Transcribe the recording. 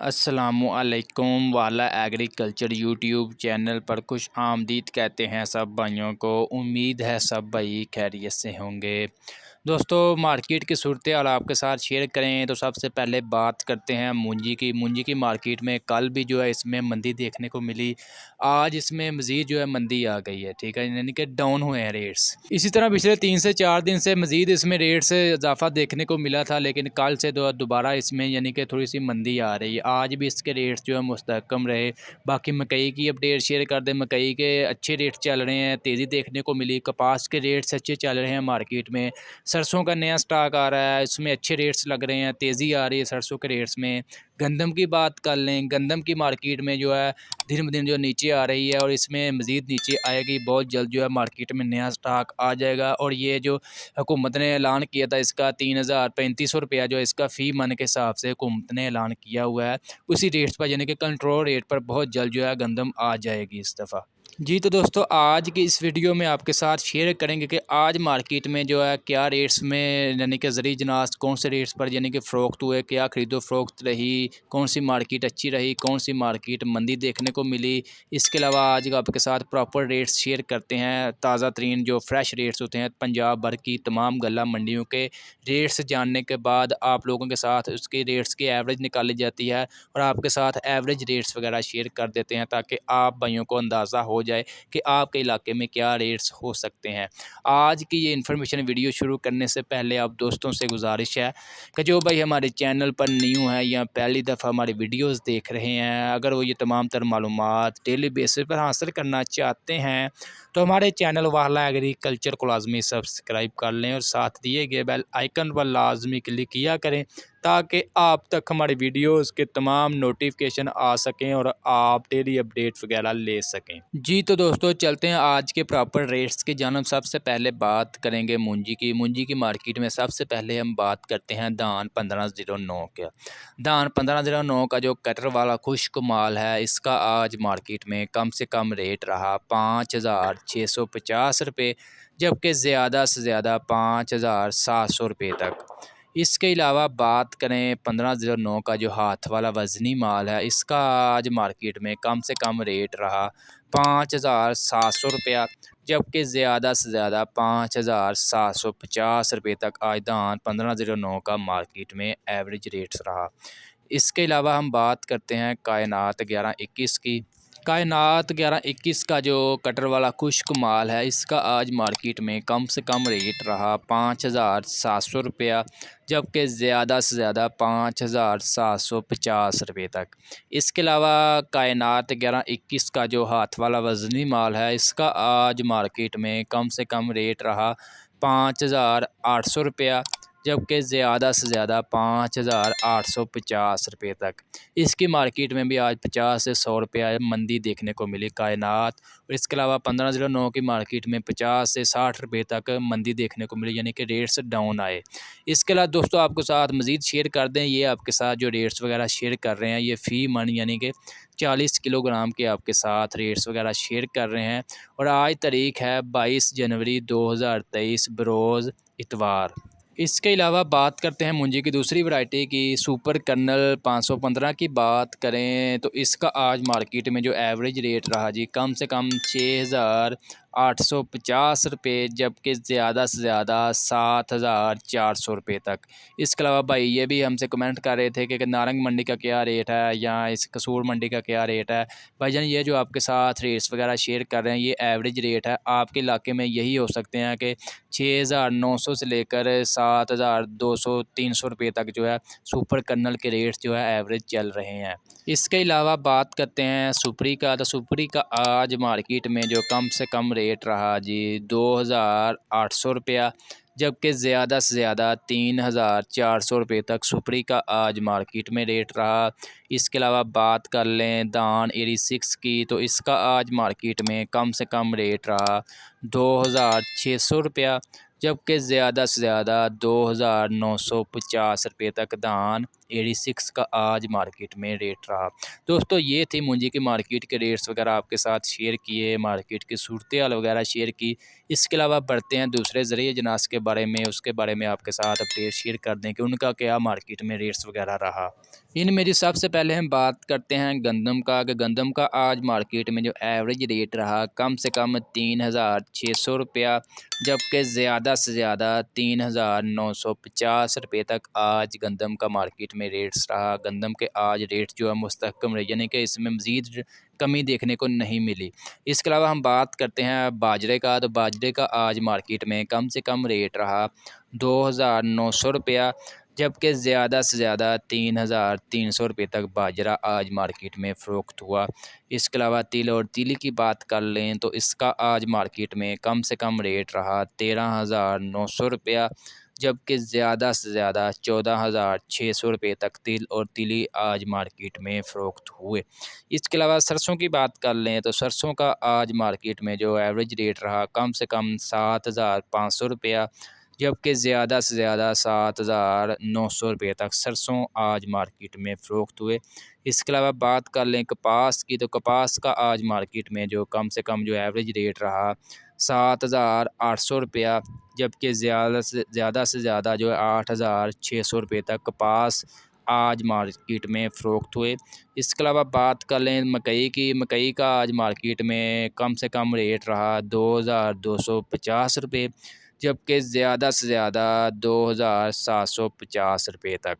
अस्सलामुअलैकुम वाला agriculture YouTube channel पर खुश आमदीद कहते हैं सब भाइयों को। उम्मीद है सब भाई खैरियत से होंगे। दोस्तों, मार्केट की सूरत हाल आपके साथ शेयर करें तो सबसे पहले बात करते हैं मूंजी की मार्केट में कल भी जो है इसमें मंदी देखने को मिली। आज इसमें मज़ीद जो है मंदी आ गई है, ठीक है, यानी कि डाउन हुए हैं रेट्स। इसी तरह पिछले 3 से 4 दिन से मज़ीद इसमें रेट से इजाफा देखने को मिला था, लेकिन कल से दोबारा इसमें यानी कि थोड़ी सी मंदी आ रही है। आज भी इसके रेट्स जो है मुस्तहकम रहे। बाकी मकई की अपडेट शेयर कर दें, मकई के अच्छे रेट चल रहे हैं, तेज़ी देखने को मिली। कपास के रेट्स अच्छे चल रहे हैं मार्केट में। सरसों का नया स्टॉक आ रहा है, इसमें अच्छे रेट्स लग रहे हैं, तेज़ी आ रही है सरसों के रेट्स में। गंदम की बात कर लें, गंदम की मार्केट में जो है दिन ब दिन जो नीचे आ रही है और इसमें मज़ीद नीचे आएगी। बहुत जल्द जो है मार्केट में नया स्टॉक आ जाएगा। और ये जो हुकूमत ने ऐलान किया था इसका 3,3500 जो इसका फ़ी मन के हिसाब से हुकूमत ने ऐलान किया हुआ है, उसी रेट्स पर यानी कि कंट्रोल रेट पर बहुत जल्द जो है गंदम आ जाएगी इस दफ़ा। जी तो दोस्तों, आज की इस वीडियो में आपके साथ शेयर करेंगे कि आज मार्केट में जो है क्या रेट्स में यानी कि ज़रूरी जनास कौन से रेट्स पर यानी कि फ़रोख्त हुए, क्या ख़रीदो फ़रोख्त रही, कौन सी मार्केट अच्छी रही, कौन सी मार्केट मंदी देखने को मिली। इसके अलावा आज आपके साथ प्रॉपर रेट्स शेयर करते हैं, ताज़ा तरीन जो फ्रेश रेट्स होते हैं पंजाब भर की तमाम गल्ला मंडियों के रेट्स जानने के बाद आप लोगों के साथ उसके रेट्स की एवरेज निकाली जाती है और आपके साथ एवरेज रेट्स वगैरह शेयर कर देते हैं ताकि आप भाइयों को अंदाज़ा हो जाए कि आपके इलाके में क्या रेट्स हो सकते हैं। आज की ये इन्फॉर्मेशन वीडियो शुरू करने से पहले आप दोस्तों से गुजारिश है कि जो भाई हमारे चैनल पर न्यू है या पहली दफ़ा हमारी वीडियोस देख रहे हैं, अगर वो ये तमाम तर मालूमात डेली बेसिस पर हासिल करना चाहते हैं तो हमारे चैनल वाला एग्रीकल्चर को लाजमी सब्सक्राइब कर लें और साथ दिए गए बेल आइकन पर लाजमी क्लिक किया करें ताकि आप तक हमारी वीडियोस के तमाम नोटिफिकेशन आ सकें और आप डेली अपडेट वगैरह ले सकें। जी तो दोस्तों, चलते हैं आज के प्रॉपर रेट्स की जानब। सबसे पहले बात करेंगे मूंजी की मार्केट में। सबसे पहले हम बात करते हैं धान 1509 के। धान 1509 का जो कटर वाला खुश्क माल है, इसका आज मार्केट में कम से कम रेट रहा 5,650 रुपये, जबकि ज़्यादा से ज़्यादा 5,700 रुपये तक। इसके अलावा बात करें 1509 का जो हाथ वाला वज़नी माल है, इसका आज मार्केट में कम से कम रेट रहा 5,700 रुपया, जबकि ज़्यादा से ज़्यादा 5,750 रुपये तक आज धान 1509 का मार्केट में एवरेज रेट्स रहा। इसके अलावा हम बात करते हैं कायनात 1121 की। कायनात 1121 का जो कटर वाला खुश्क माल है, इसका आज मार्केट में कम से कम रेट रहा 5,700 रुपया, जबकि ज़्यादा से ज़्यादा 5,750 रुपये तक। इसके अलावा कायनात 1121 का जो हाथ वाला वज़नी माल है, इसका आज मार्केट में कम से कम रेट रहा 5,800 रुपया, जबकि ज़्यादा से ज़्यादा 5,850 रुपये तक। इसकी मार्केट में भी आज 50 से 100 रुपया मंदी देखने को मिली कायनात। और इसके अलावा 1509 की मार्केट में 50 से 60 रुपये तक मंदी देखने को मिली, यानी कि रेट्स डाउन आए। इसके अलावा दोस्तों, आपको साथ मज़ीद शेयर कर दें, ये आपके साथ जो रेट्स वगैरह शेयर कर रहे हैं, ये फ़ी मन यानी कि 40 किलोग्राम के आपके साथ रेट्स वगैरह शेयर कर रहे हैं। और आज तारीख़ है 22 जनवरी 2023 बरोज़ इतवार। इसके अलावा बात करते हैं मूंजी की दूसरी वैरायटी की, सुपर कर्नल 515 की बात करें तो इसका आज मार्केट में जो एवरेज रेट रहा जी, कम से कम 6,850 रुपये, जबकि ज़्यादा से ज़्यादा 7,400 रुपये तक। इसके अलावा भाई ये भी हमसे कमेंट कर रहे थे कि नारंग मंडी का क्या रेट है या इस कसूर मंडी का क्या रेट है। भाईजान, ये जो आपके साथ रेट्स वगैरह शेयर कर रहे हैं, ये एवरेज रेट है। आपके इलाके में यही हो सकते हैं कि 6,900 से लेकर 7,200-300 रुपये तक जो है सुपर कर्नल के रेट्स जो है एवरेज चल रहे हैं। इसके अलावा बात करते हैं सुपरी का, तो सुपरी का आज मार्केट में जो कम से कम रेट रहा जी 2,800 रुपया, जबकि ज़्यादा से ज़्यादा 3,400 रुपये तक सुपरी का आज मार्केट में रेट रहा। इसके अलावा बात कर लें धान 86 की, तो इसका आज मार्केट में कम से कम रेट रहा 2,600 रुपया, जबकि ज़्यादा से ज़्यादा 2,950 रुपये तक धान 86 का आज मार्केट में रेट रहा। दोस्तों ये थी मुंजी की मार्केट के रेट्स वगैरह आपके साथ शेयर किए, मार्केट की सूरत हाल वगैरह शेयर की। इसके अलावा बढ़ते हैं दूसरे ज़रिए जनास के बारे में, उसके बारे में आपके साथ अपडेट शेयर कर दें कि उनका क्या मार्केट में रेट्स वगैरह रहा। इन मेरी सबसे पहले हम बात करते हैं गंदम का, कि गंदम का आज मार्केट में जो एवरेज रेट रहा कम से कम 3600 रुपया, जबकि ज़्यादा से ज़्यादा 3950 रुपये तक आज गंदम का मार्केट में रेट्स रहा। गंदम के आज रेट जो है मुस्तहकम रहे, यानी कि इसमें मज़ीद कमी देखने को नहीं मिली। इसके अलावा हम बात करते हैं बाजरे का, तो बाजरे का आज मार्केट में कम से कम रेट रहा 2900 रुपया, जबकि ज़्यादा से ज़्यादा 3300 रुपये तक बाजरा आज मार्केट में फ़रोख्त हुआ। इसके अलावा तिल और तिली की बात कर लें तो इसका आज मार्केट में कम से कम रेट रहा 13,900 रुपया, जबकि ज़्यादा से ज़्यादा 14,600 रुपये तक तिल और तिली आज मार्केट में फ़रोख्त हुए। इसके अलावा सरसों की बात कर लें तो सरसों का आज मार्केट में जो एवरेज रेट रहा कम से कम 7,500 रुपया, जबकि ज़्यादा से ज़्यादा 7,900 रुपये तक सरसों आज मार्केट में फ़रोख्त हुए। इसके अलावा बात कर लें कपास की, तो कपास का आज मार्केट में जो कम से कम जो एवरेज रेट रहा 7,800 रुपया, जबकि ज़्यादा से ज़्यादा जो है 8,600 रुपये तक कपास आज मार्केट में फ़रोख्त हुए। इसके अलावा बात कर लें मकई की, मकई का आज मार्केट में कम से कम रेट रहा 2,250 रुपये, जबकि ज़्यादा से ज़्यादा 2,750 रुपये तक।